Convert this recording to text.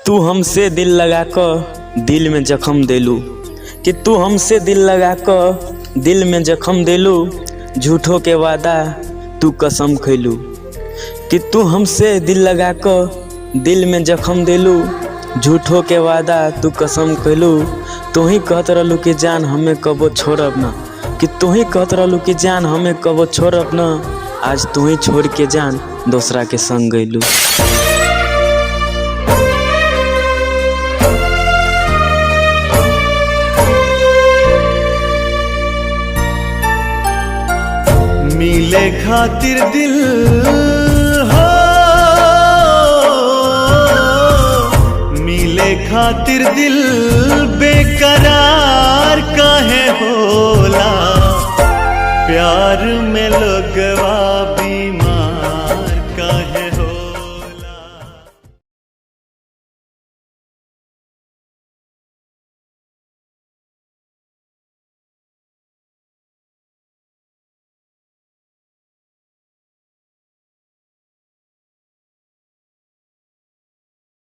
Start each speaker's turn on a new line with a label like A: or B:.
A: तू हमसे दिल लगा कर दिल में जख्म देलू कि तू हमसे दिल लगा कर दिल में जख्म देलू। झूठों के वादा तू कसम खैलू कि तू हमसे दिल लगा कर दिल में जख्म देलू। झूठों के वादा तू कसम खैलू। तू ही कहत रहलू कि जान हमें कबो छोड़ब ना, कि तू ही कहत रहलू कि जान हमें कबो छोड़ब ना। आज तू ही छोड़ के जान दूसरा के संग गइलू।
B: मिले खातिर दिल हो, मिले खातिर दिल बेकरार काहे होला। प्यार में लोगवा